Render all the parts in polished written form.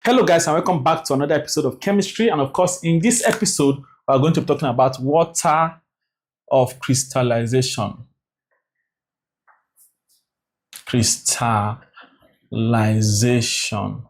Hello guys, and welcome back to another episode of chemistry. And of course, in this episode, we're going to be talking about water of crystallization. Crystallization.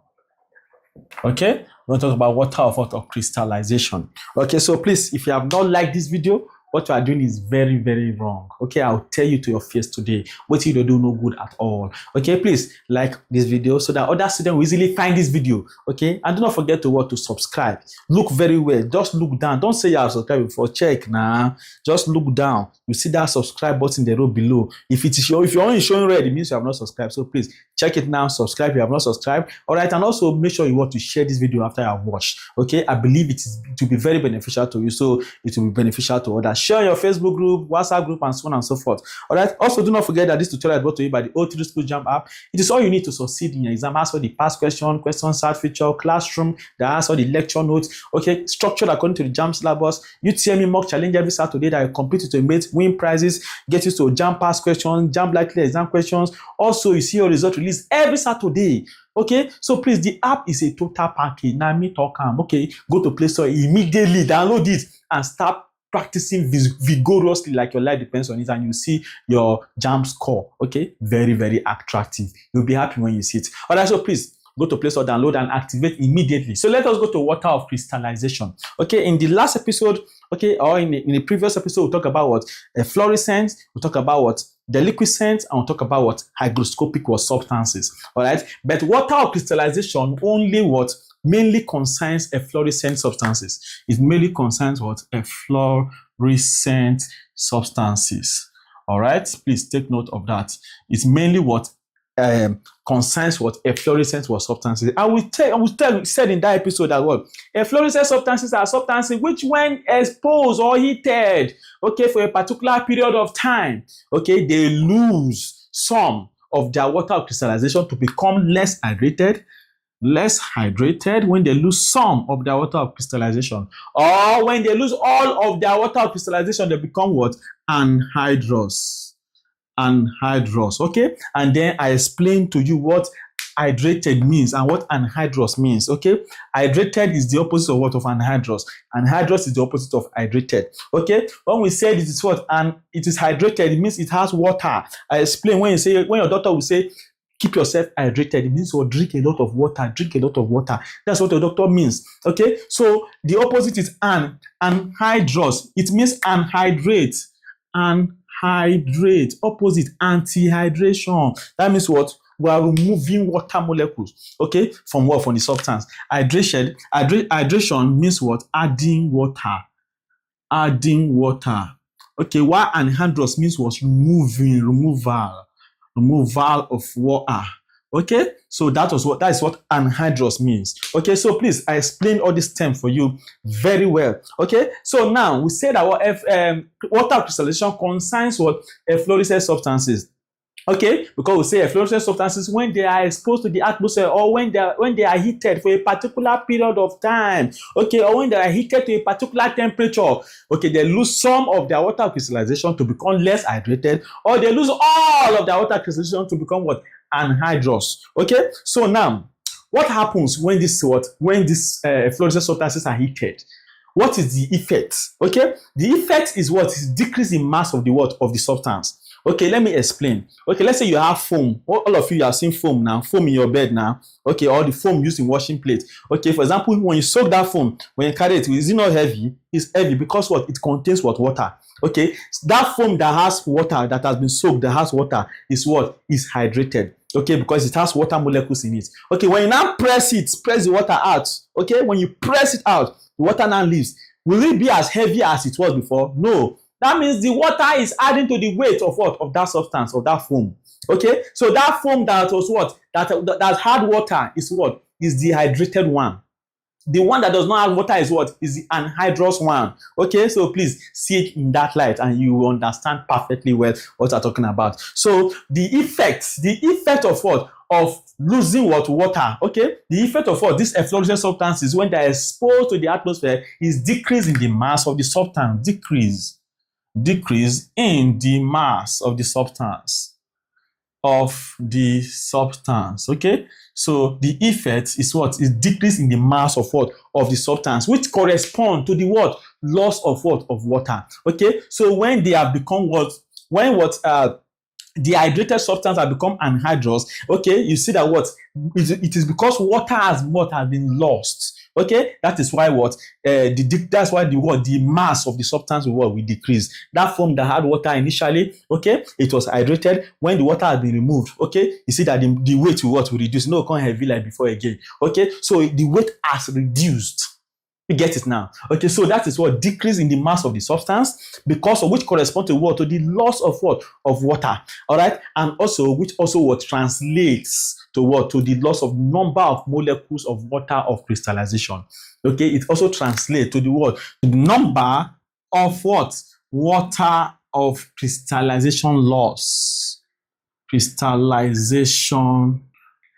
Okay, we're going to talk about water of crystallization. Okay, so please, if you have not liked this video, what you are doing is very, very wrong. Okay, I'll tell you to your face today. What you don't do no good at all. Okay, please like this video so that other students will easily find this video. Okay, and do not forget to subscribe. Look very well. Just look down. Don't say you have subscribed before. Check now. Just look down. You see that subscribe button in the row below. If you're only showing red, it means you have not subscribed. So please check it now. Subscribe if you have not subscribed. All right, and also make sure you want to share this video after you have watched. Okay, I believe it will be very beneficial to you. So it will be beneficial to others. Share your Facebook group, WhatsApp group, and so on and so forth. All right. Also, do not forget that this tutorial is brought to you by the O3 School JAMB app. It is all you need to succeed in your exam. Ask for the past question start feature, classroom, that has all the lecture notes. Okay, structured according to the JAMB syllabus. UTME mock challenge every Saturday that you complete it to mate, win prizes, get you to JAMB past questions, JAMB likely exam questions. Also, you see your result released every Saturday. Okay, so please, the app is a total package. Now, me talk. Okay, go to Play Store immediately, download it, and start practicing vigorously like your life depends on it, and you see your JAMB score. Okay, very, very attractive. You'll be happy when you see it. All right, so please go to Play Store, download, and activate immediately. So let us go to water of crystallization. Okay, in the last episode, okay, or in the previous episode, we'll talk about what efflorescence, we'll talk about what deliquescence, and we'll talk about what hygroscopic substances. All right, but water of crystallization only what mainly concerns efflorescent substances. It mainly concerns what efflorescent substances. All right, please take note of that. It's mainly what concerns what efflorescent substances. I will said in that episode that what efflorescent substances are substances which, when exposed or heated, okay, for a particular period of time, okay, they lose some of their water of crystallization to become less hydrated. When they lose some of their water of crystallization, or when they lose all of their water of crystallization, they become what? Anhydrous. Okay, and then I explained to you what hydrated means and what anhydrous means. Okay, hydrated is the opposite of what? Of anhydrous. Anhydrous is the opposite of hydrated. Okay, when we said it is what and it is hydrated, it means it has water. I explained when your doctor will say keep yourself hydrated, it means drink a lot of water. That's what the doctor means. Okay, so the opposite is anhydrous. It means anhydrate. Opposite, antihydration. That means what? We are removing water molecules, okay, from what? From the substance. Hydration means what? Adding water. Okay, while anhydrous means what? Removal of water. Okay, so that is what anhydrous means. Okay, so please, I explained all this term for you very well. Okay, so now we say that water crystallization concerns what? Efflorescent substances. Okay, because we say efflorescent substances when they are exposed to the atmosphere, or when they are heated for a particular period of time. Okay, or when they are heated to a particular temperature. Okay, they lose some of their water crystallization to become less hydrated, or they lose all of their water crystallization to become what? Anhydrous. Okay, so now what happens when these efflorescent substances are heated? What is the effect? Okay, the effect is what? Is decrease in mass of the substance. Okay, let me explain. Okay, let's say you have foam. All of you have seen foam now. Foam in your bed now. Okay, or the foam used in washing plates. Okay, for example, when you soak that foam, when you carry it, is it not heavy? It's heavy because what? It contains what? Water. Okay, that foam that has water, that has been soaked, that has water, is what? Is hydrated. Okay, because it has water molecules in it. Okay, when you now press the water out. Okay, when you press it out, the water now leaves. Will it be as heavy as it was before? No. That means the water is adding to the weight of what? Of that substance, of that foam. Okay, so that foam that was what? That had water is what? Is the hydrated one. The one that does not have water is what? Is the anhydrous one. Okay, so please see it in that light and you will understand perfectly well what I'm talking about. So the effect of what? Of losing what? Water. Okay, the effect of what? These efflorescent substances, when they are exposed to the atmosphere, is decrease in the mass of the substance. Decrease in the mass of the substance. of the substance. Okay, so the effect is what? Is decrease in the mass of what? Of the substance, which correspond to the what? Loss of what? Of water. Okay, so when they have become what? When what dehydrated substance have become anhydrous, okay, you see that what? It is because water has been lost. Okay, that is why what? That's why the mass of the substance will decrease. That form that had water initially, okay, it was hydrated. When the water has been removed, okay, you see that the weight will reduce. No, it can't heavy like before again. Okay, so the weight has reduced. You get it now? Okay, so that is what? Decrease in the mass of the substance, because of which correspond to what? To the loss of what? Of water. All right, and also which also what? Translates to what? To the loss of number of molecules of water of crystallization. Okay, it also translates to the what? To the number of what? Water of crystallization loss. Crystallization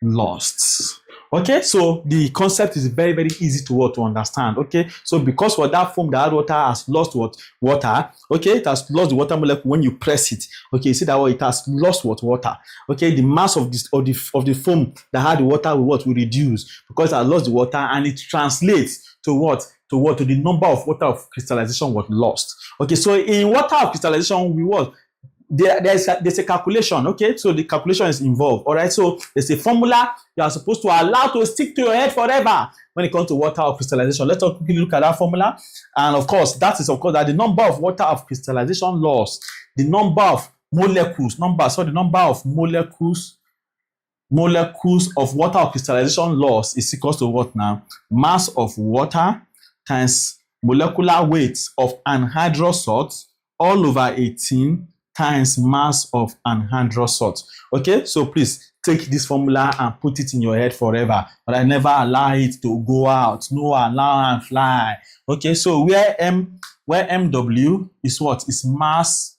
lost. Okay, so the concept is very, very easy to understand. Okay, so because for that foam that had water has lost what? Water. Okay, it has lost the water molecule when you press it. Okay, you see that what? It has lost what? Water. Okay, the mass of this of the foam that had the water will reduce, because it has lost the water, and it translates to what? To the number of water of crystallization was lost. Okay, so in water of crystallization, we what? There's a calculation. Okay, so the calculation is involved. All right, so there's a formula you are supposed to allow to stick to your head forever when it comes to water of crystallization. Let's quickly look at that formula. And of course, that is that the number of water of crystallization loss, the number of molecules of water of crystallization loss is equal to what now? Mass of water times molecular weight of anhydrous salt all over 18 times mass of anhydrous salt. Okay, so please take this formula and put it in your head forever. But I never allow it to go out. No, allow and fly. Okay, so where MW is what? Is mass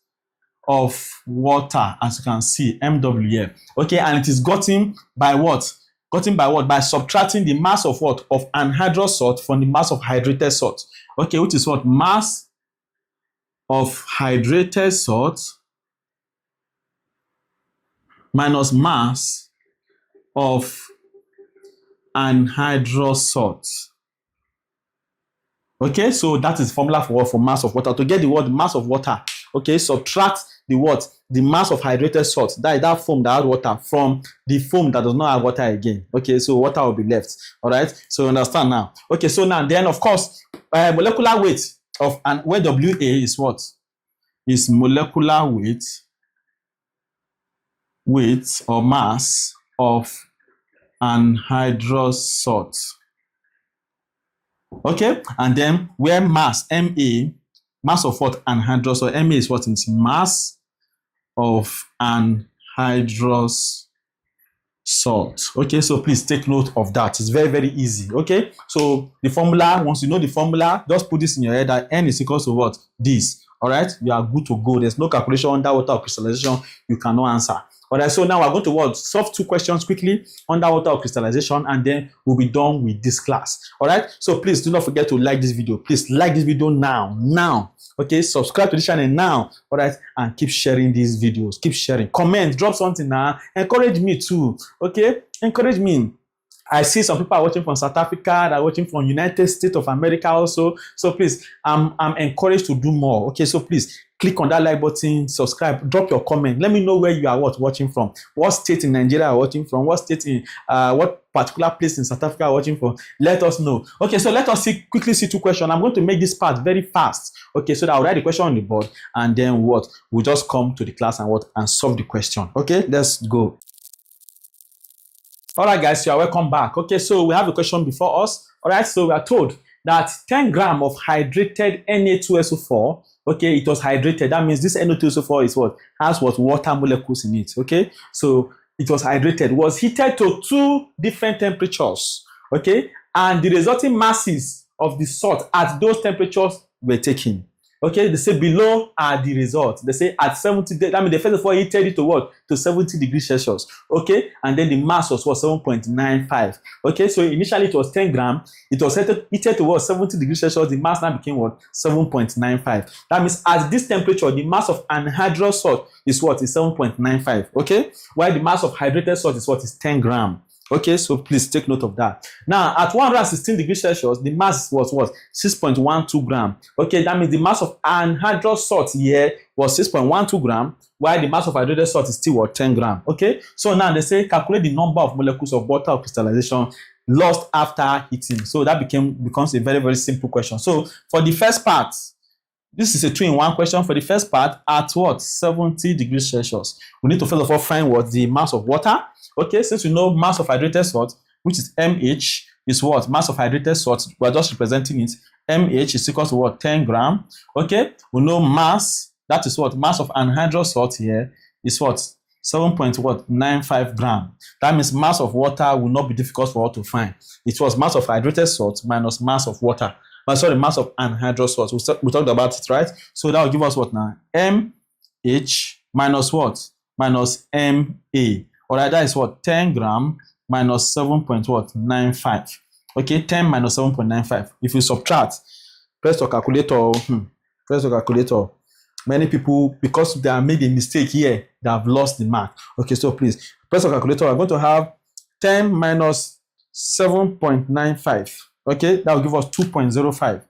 of water, as you can see, MW here. Okay, and it is gotten by what? By subtracting the mass of what? Of anhydrous salt from the mass of hydrated salt. Okay, which is what? Mass of hydrated salt minus mass of anhydrous salt. Okay, so that is formula for what? For mass of water. To get the word mass of water, okay, subtract the what? The mass of hydrated salt. That is that foam that has water from the foam that does not have water again. Okay, so water will be left. All right, so you understand now. Okay, so now then, of course, molecular weight of where WA is what? Is molecular weight or mass of anhydrous salt. Okay, and then where mass, MA, mass of what? Anhydrous salt. MA is what? It's mass of anhydrous salt. Okay, so please take note of that. It's very, very easy. Okay, so the formula, once you know the formula, just put this in your head that N is equal to what? This. All right, you are good to go. There's no calculation under water of crystallization you cannot answer. All right, so now we're going to solve 2 questions quickly under water of crystallization, and then we'll be done with this class. All right, so please do not forget to like this video. Please like this video now. Okay, subscribe to the channel now. All right, and keep sharing these videos. Keep sharing. Comment, drop something now. Encourage me too. Okay, encourage me. I see some people are watching from South Africa, they're watching from United States of America also. So please, I'm encouraged to do more. Okay, so please click on that like button, subscribe, drop your comment. Let me know where you are watching from. What state in Nigeria are watching from? What state in what particular place in South Africa are watching from? Let us know. Okay, so let us quickly see 2 questions. I'm going to make this part very fast. Okay, so that I'll write the question on the board, and then we'll just come to the class and solve the question. Okay, let's go. All right, guys, you are welcome back. Okay, so we have a question before us. All right, so we are told that 10 grams of hydrated Na2SO4, okay, it was hydrated. That means this Na2SO4 is what? Has what? Water molecules in it. Okay, so it was hydrated, was heated to 2 different temperatures. Okay, and the resulting masses of the salt at those temperatures were taken. Okay, they say below are the results. They say at 70, that means the first of all heated it to what? To 70 degrees Celsius. Okay, and then the mass was what? 7.95. Okay, so initially it was 10 grams. It was heated to what? 70 degrees Celsius. The mass now became what? 7.95. That means at this temperature, the mass of anhydrous salt is what? Is 7.95. Okay, while the mass of hydrated salt is what? Is 10 grams. Okay, so please take note of that. Now, at 116 degrees Celsius, the mass was what? 6.12 grams. Okay, that means the mass of anhydrous salt here was 6.12 grams, while the mass of hydrated salt is still what? 10 grams. Okay, so now they say calculate the number of molecules of water of crystallization lost after heating. So that becomes a very, very simple question. So for the first part, this is a 2-in-1 question. For the first part, at what? 70 degrees Celsius. We need to first of all find what? The mass of water. Okay, since we know mass of hydrated salt, which is mH, is what? Mass of hydrated salt, we're just representing it. mH is equal to what? 10 grams. Okay, we know mass, that is what? Mass of anhydrous salt here is what? 7.95 grams. That means mass of water will not be difficult for us to find. It was mass of hydrated salt minus mass of water. Sorry, mass of anhydrous salt. We talked about it, right? So that will give us what now? mH minus what? Minus Ma. Alright, that is what? 10 grams minus 7.95. Okay, 10 minus 7.95. If you subtract, press your calculator. Press your calculator. Many people, because they have made a mistake here, they have lost the mark. Okay, so please press your calculator. I'm going to have 10 minus 7.95. Okay, that will give us 2.05.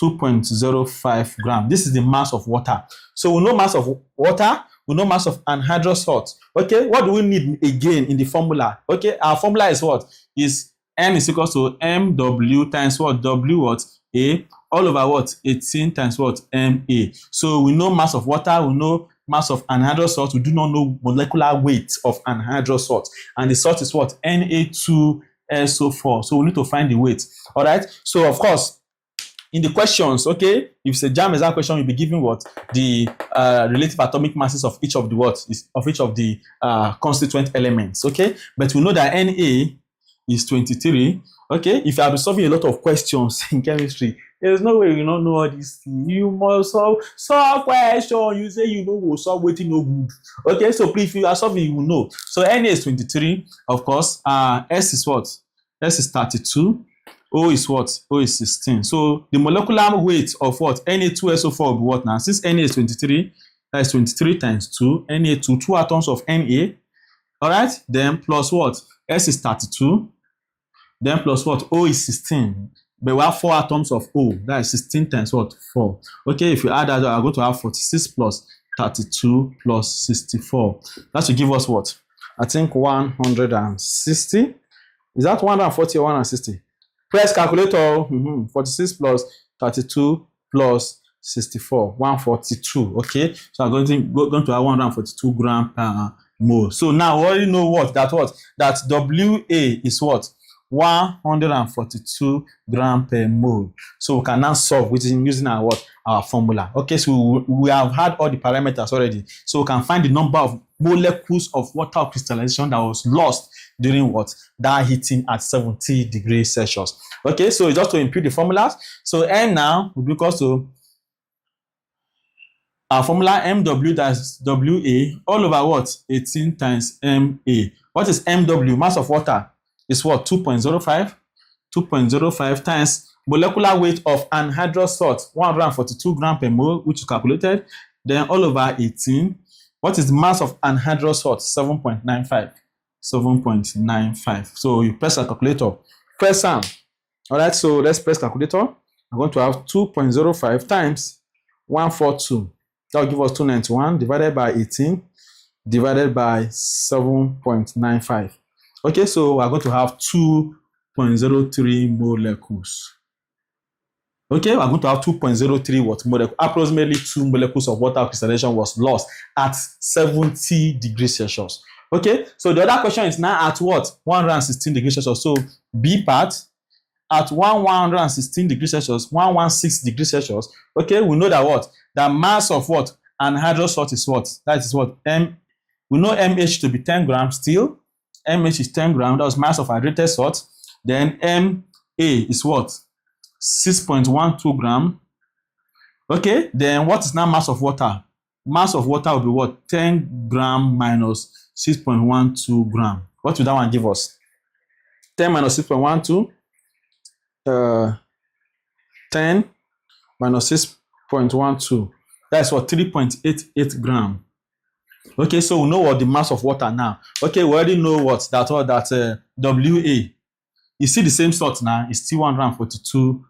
2.05 grams. This is the mass of water. So we know mass of water, we know mass of anhydrous salt. Okay, what do we need again in the formula? Okay, our formula is what? Is N is equal to MW times what? W what? A all over what? 18 times what? MA. So we know mass of water, we know mass of anhydrous salt, we do not know molecular weight of anhydrous salt. And the salt is what? Na2SO4. So we need to find the weight. All right. So of course, in the questions, okay, if it's a JAMB exam question, you'll be given what? The relative atomic masses of each of the what? Of each of the constituent elements. Okay. But we know that Na is 23. Okay. If you have been solving a lot of questions in chemistry, there's no way you don't know all these things. You must solve question. You say you know we'll solve waiting no good. Okay, so please, if you are solving, you will know. So Na is 23, of course. S is what? S is 32. O is what? O is 16. So the molecular weight of what? Na2SO4 will be what now? Since Na is 23, that is 23 times 2. Na2, 2 atoms of Na. Alright, then plus what? S is 32. Then plus what? O is 16. But we have 4 atoms of O. That is 16 times what? 4. Okay, if you add that, I'm going to have 46 plus 32 plus 64. That should give us what? I think 160. Is that 140 or 160? Press calculator. 46 plus 32 plus 64. 142. Okay, so I'm going to have 142 grams per mole. So now we already know what? That WA is what? 142 grams per mole. So we can now solve using our what? Our formula. Okay, so we have had all the parameters already. So we can find the number of molecules of water of crystallization that was lost during what? That heating at 70 degrees Celsius. Okay, so just to impute the formulas. So N now will be equal to our formula MW, that's WA, all over what? 18 times MA. What is MW? Mass of water is what? 2.05. 2.05 times molecular weight of anhydrous salt, 142 grams per mole, which is calculated. Then all over 18. What is the mass of anhydrous salt? 7.95. 7.95. So you press a calculator. Press some. All right, so let's press calculator. I'm going to have 2.05 times 142. That will give us 291 divided by 18 divided by 7.95. Okay, so we're going to have 2.03 molecules. Okay, we're going to have 2.03 what molecule? Approximately 2 molecules of water crystallization was lost at 70 degrees Celsius. Okay, so the other question is now at what? 116 degrees Celsius. So B part, at 116 degrees Celsius, 116 degrees Celsius. Okay, we know that what? The mass of what? Anhydrous salt is what? That is what? We know MH to be 10 grams still. MH is 10 grams. That was mass of hydrated salt. Then MA is what? 6.12 grams. Okay, then what is now mass of water? Mass of water will be what? 10 gram minus 6.12 gram. What will that one give us? 10 minus 6.12, 10 minus 6.12. That's what? 3.88 gram. Okay, so we know what the mass of water now. Okay, we already know what that WA. You see the same salt now, it's still 142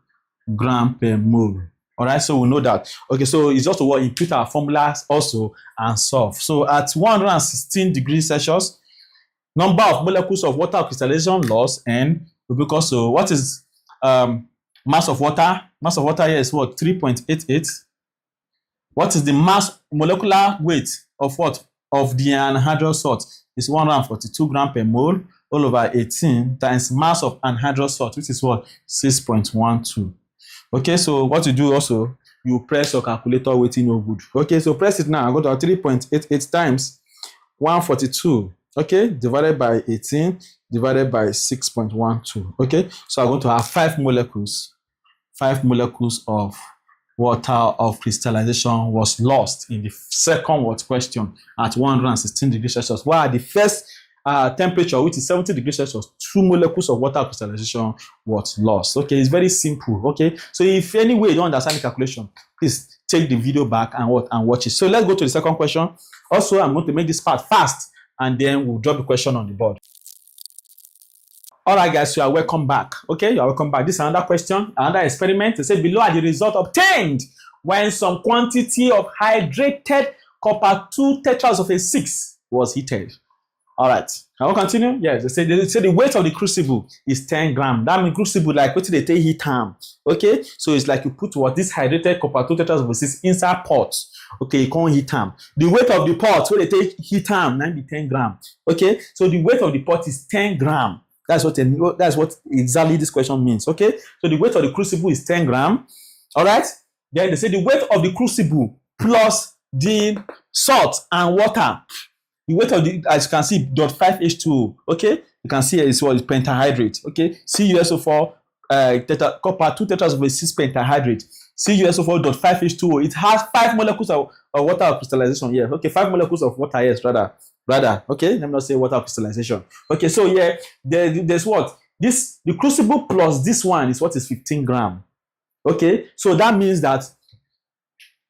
gram per mole. All right, so we know that. Okay, so it's just what input our formulas also and solve. So at 116 degrees Celsius, number of molecules of water crystallization loss N will be equal to what is mass of water? Mass of water here is what? 3.88. What is the mass molecular weight of what? Of the anhydrous salt is 142 gram per mole all over 18 times mass of anhydrous salt, which is what? 6.12. Okay, so what you do also, you press your calculator waiting no good. Okay, so press it now. Go to 3.88 times 142. Okay, divided by 18 divided by 6.12. Okay, so I'm going to have 5 molecules of water of crystallization was lost in the second question at 116 degrees Celsius. While at the first temperature, which is 70 degrees Celsius, 2 molecules of water crystallization was lost. Okay, it's very simple. Okay, so if any way you don't understand the calculation, please take the video back and watch it. So let's go to the second question. Also, I'm going to make this part fast and then we'll drop the question on the board. All right, guys, you are welcome back. Okay, you are welcome back. This is another question, another experiment. It says below are the result obtained when some quantity of hydrated copper 2 tetrasulfate 6 was heated. All right, can we continue? Yes, they say the weight of the crucible is 10 grams. That means crucible, like what they take heat time. Okay, so it's like you put what this hydrated copper 2 tetrasulfate 6 inside pot. Okay, you can't heat time. The weight of the pot, where they take heat time, 10 grams. Okay, so the weight of the pot is 10 grams. That's what exactly this question means. Okay, so the weight of the crucible is 10 grams. All right, then they say the weight of the crucible plus the salt and water. The weight of the, as you can see, 0.5H2O. Okay, you can see it's what is pentahydrate. Okay, CuSO4 copper 2 tetrasulfate 6 pentahydrate. CuSO4.5H2O. It has 5 molecules of water of crystallization here. Okay, 5 molecules of water, yes, rather. Okay, let me not say water of crystallization. Okay, so yeah, there's what? The crucible plus this one is what is 15 grams. Okay, so that means that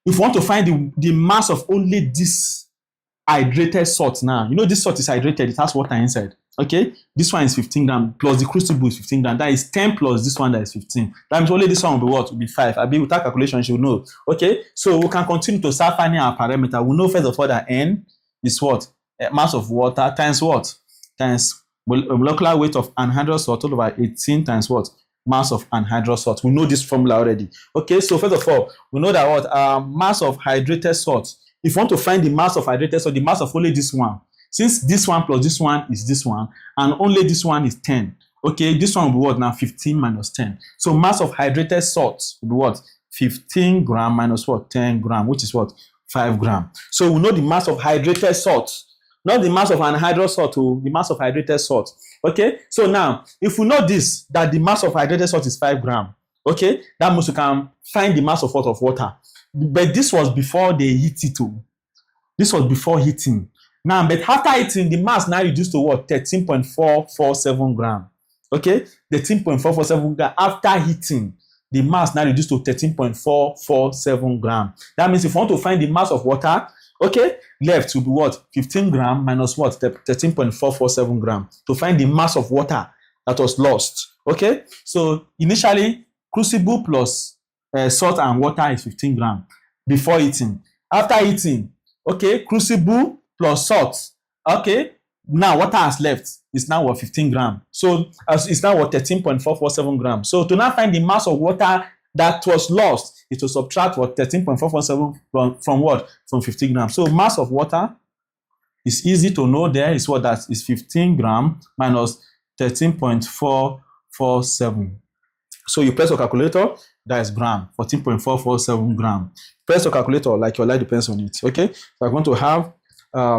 if you want to find the mass of only this hydrated salt now, you know this salt is hydrated, it has water inside. Okay, this one is 15 grams plus the crucible is 15 grams. That is 10 plus this one that is 15. That means only this one will be what? Will be 5. I mean, without calculation, you should know. Okay, so we can continue to start finding our parameter. We know first of all that N is what? Mass of water times what? Times molecular weight of anhydrous salt all over 18 times what? Mass of anhydrous salt. We know this formula already. Okay, so first of all, we know that what? Mass of hydrated salt. If you want to find the mass of hydrated salt, the mass of only this one, since this one plus this one is this one, and only this one is 10. Okay, this one will be what now? 15 minus 10. So mass of hydrated salt will be what? 15 grams minus what? 10 grams, which is what? 5 grams. So we know the mass of hydrated salt. Not the mass of anhydrous salt, the mass of hydrated salt. Okay, so now if we know this, that the mass of hydrated salt is 5 grams, okay, that means we can find the mass of what? Of water. But this was before they heat it. This was before heating. Now, but after heating, the mass now reduced to what? 13.447 grams. Okay, 13.447 grams after heating. The mass now reduced to 13.447 grams. That means if you want to find the mass of water, okay, left will be what? 15 grams minus what? 13.447 grams to find the mass of water that was lost. Okay, so initially, crucible plus salt and water is 15 grams before eating. After eating, okay, crucible plus salt. Okay, now water has left. It's now what? 15 grams. So it's now what? 13.447 grams. So to now find the mass of water that was lost, it will subtract what? 13.447 from what? From 15 grams. So mass of water is easy to know. There is what? That is 15 grams minus 13.447. So you press your calculator, that is gram, 14.447 grams. Press your calculator like your light depends on it. Okay, so I'm going to have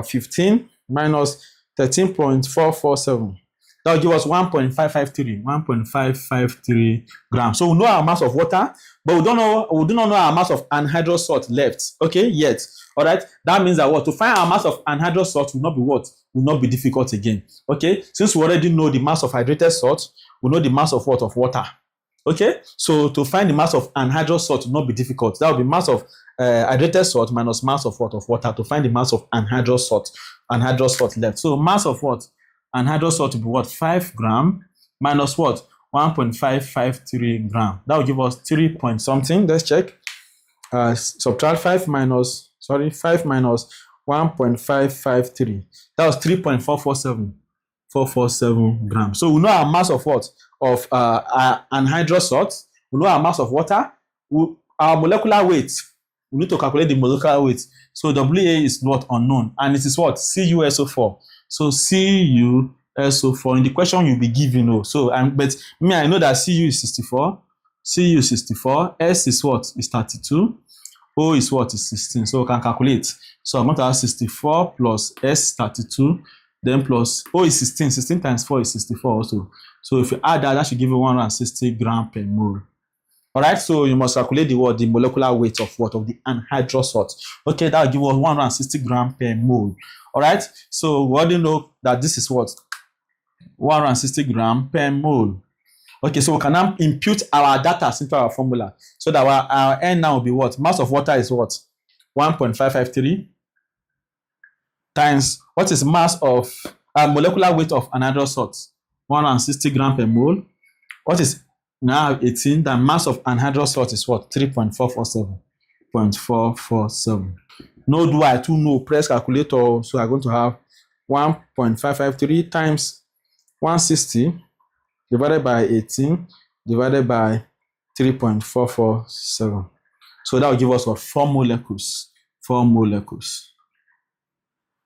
15 minus 13.447. That will give us 1.553 grams. So we know our mass of water, but we do not know our mass of anhydrous salt left. Okay, yet. All right. That means that what to find our mass of anhydrous salt will not be what? Will not be difficult again. Okay. Since we already know the mass of hydrated salt, we know the mass of what? Of water. Okay. So to find the mass of anhydrous salt will not be difficult. That will be mass of hydrated salt minus mass of what? Of water to find the mass of anhydrous salt. Anhydrous salt left. So mass of what? Anhydrous salt will be what? 5 gram minus what? 1.553 gram. That will give us 3 point something. Let's check. Subtract 5 minus 1.553. That was 3.447 grams. So we know our mass of what? Of anhydrous salt. We know our mass of water. Our molecular weight. We need to calculate the molecular weight. So WA is not unknown. And it is what? CuSO4. So CuSO4. In the question you'll be given. So but me, I know that Cu is 64. Cu is 64. S is what? Is 32. O is what? Is 16. So we can calculate. So I'm going to have 64 plus S 32. Then plus O is 16. 16 times 4 is 64 also. So if you add that, that should give you 160 grams per mole. All right, so you must calculate the molecular weight of what? Of the anhydrous salt. Okay, that will give us 160 grams per mole. All right, so we already know that this is what? 160 grams per mole. Okay, so we can now impute our data into our formula. So that our N now will be what? Mass of water is what? 1.553 times what is mass of molecular weight of anhydrous salt? 160 grams per mole. What is now 18? The mass of anhydrous salt is what? 3.447. No do I to know press calculator. So I'm going to have 1.553 times 160 divided by 18 divided by 3.447. So that will give us what? 4 molecules. 4 molecules.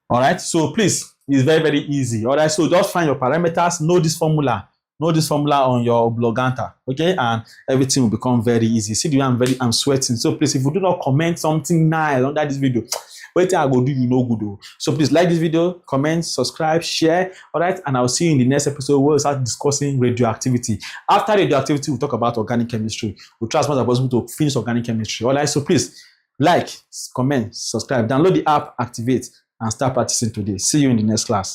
All right. So please, it's very, very easy. All right. So just find your parameters. Know this formula. Know this formula on your oblongata, okay, and everything will become very easy. See the way I'm sweating. So please, if you do not comment something nice under this video, wait till I go do you no good though. So please like this video, comment, subscribe, share. All right, and I'll see you in the next episode where we'll start discussing radioactivity. After radioactivity, we'll talk about organic chemistry. We'll try as much as possible to finish organic chemistry. All right, so please like, comment, subscribe, download the app, activate, and start practicing today. See you in the next class.